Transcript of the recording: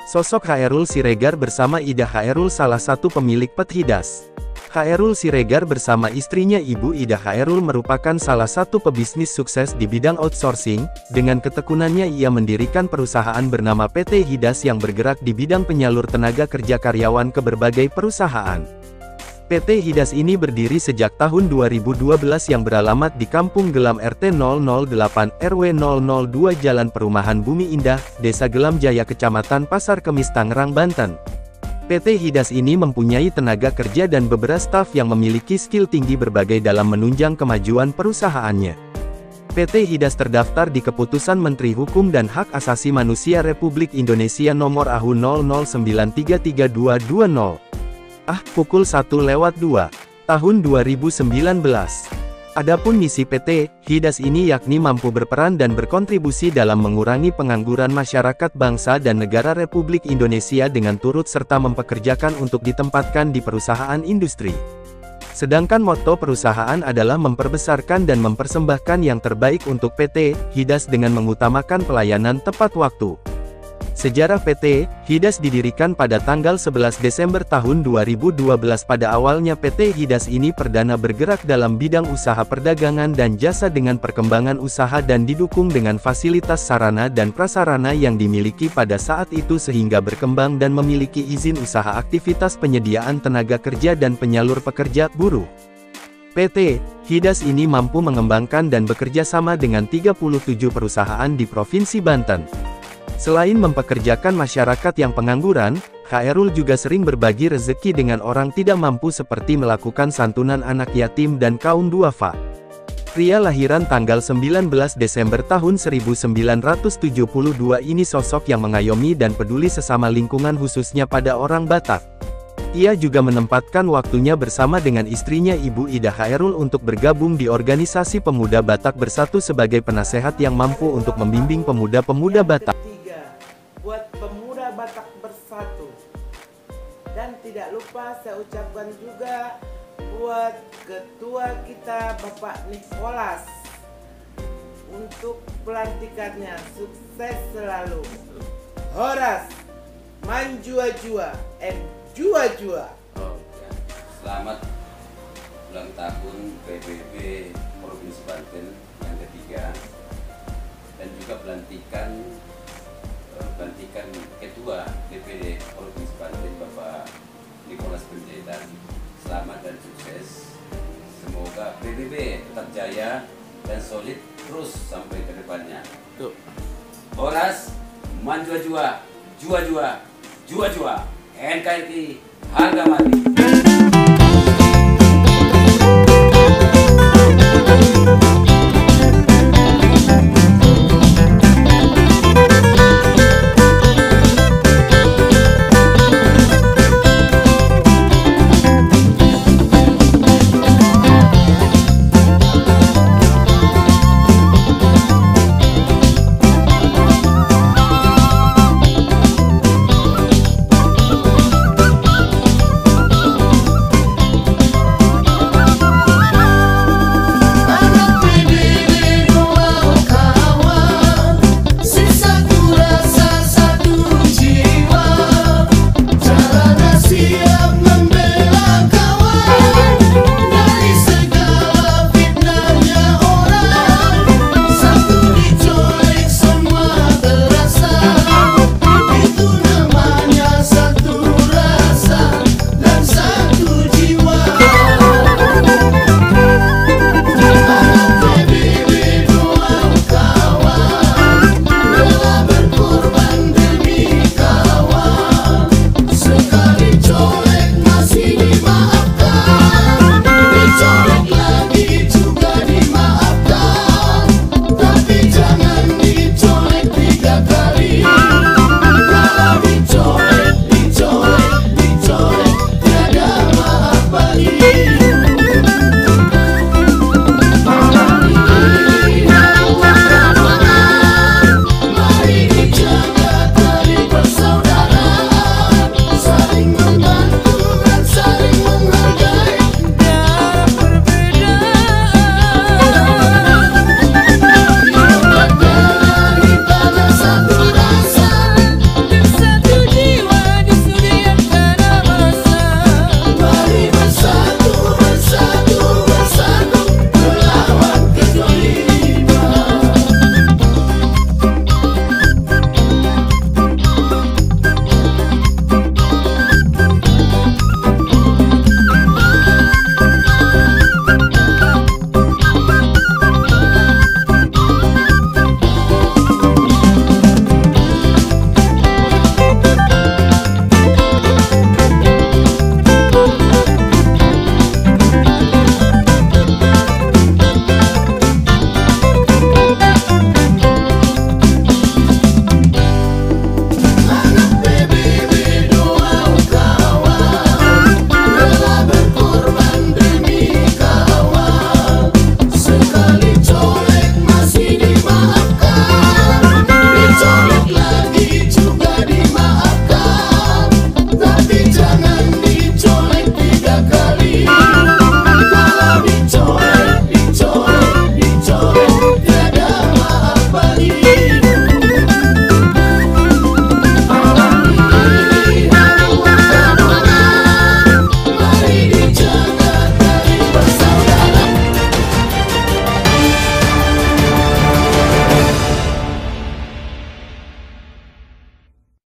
Sosok Chaerul Siregar bersama Ida Chaerul salah satu pemilik Pethidas. Chaerul Siregar bersama istrinya Ibu Ida Chaerul merupakan salah satu pebisnis sukses di bidang outsourcing. Dengan ketekunannya ia mendirikan perusahaan bernama PT Hidas yang bergerak di bidang penyalur tenaga kerja karyawan ke berbagai perusahaan. PT Hidas ini berdiri sejak tahun 2012 yang beralamat di Kampung Gelam RT 008 RW 002 Jalan Perumahan Bumi Indah, Desa Gelam Jaya Kecamatan Pasar Kemis Tangerang, Banten. PT Hidas ini mempunyai tenaga kerja dan beberapa staf yang memiliki skill tinggi berbagai dalam menunjang kemajuan perusahaannya. PT Hidas terdaftar di Keputusan Menteri Hukum dan Hak Asasi Manusia Republik Indonesia Nomor AHU 00933220. Pukul 1:02, tahun 2019. Adapun misi PT Hidas ini yakni mampu berperan dan berkontribusi dalam mengurangi pengangguran masyarakat bangsa dan negara Republik Indonesia dengan turut serta mempekerjakan untuk ditempatkan di perusahaan industri. Sedangkan moto perusahaan adalah memperbesarkan dan mempersembahkan yang terbaik untuk PT Hidas dengan mengutamakan pelayanan tepat waktu. Sejarah PT Hidas didirikan pada tanggal 11 Desember tahun 2012. Pada awalnya PT Hidas ini perdana bergerak dalam bidang usaha perdagangan dan jasa dengan perkembangan usaha dan didukung dengan fasilitas sarana dan prasarana yang dimiliki pada saat itu sehingga berkembang dan memiliki izin usaha aktivitas penyediaan tenaga kerja dan penyalur pekerja buruh. PT Hidas ini mampu mengembangkan dan bekerja sama dengan 37 perusahaan di Provinsi Banten. Selain mempekerjakan masyarakat yang pengangguran, Chaerul juga sering berbagi rezeki dengan orang tidak mampu seperti melakukan santunan anak yatim dan kaum duafa. Pria lahiran tanggal 19 Desember tahun 1972 ini sosok yang mengayomi dan peduli sesama lingkungan khususnya pada orang Batak. Ia juga menempatkan waktunya bersama dengan istrinya Ibu Ida Chaerul untuk bergabung di organisasi Pemuda Batak Bersatu sebagai penasehat yang mampu untuk membimbing pemuda-pemuda Batak. Buat pemuda Batak Bersatu. Dan tidak lupa saya ucapkan juga buat ketua kita Bapak Nicholas untuk pelantikannya, sukses selalu. Horas manjua-jua jua-jua. Selamat ulang tahun PBB Provinsi Banten yang ketiga, dan juga pelantikan Ketua DPD Provinsi Banten Bapak Nicholas Penjaitan. Selamat dan sukses. Semoga PBB tetap jaya dan solid terus sampai ke depannya. Horas manjua-jua, jua-jua, jua-jua. NKRI harga mati.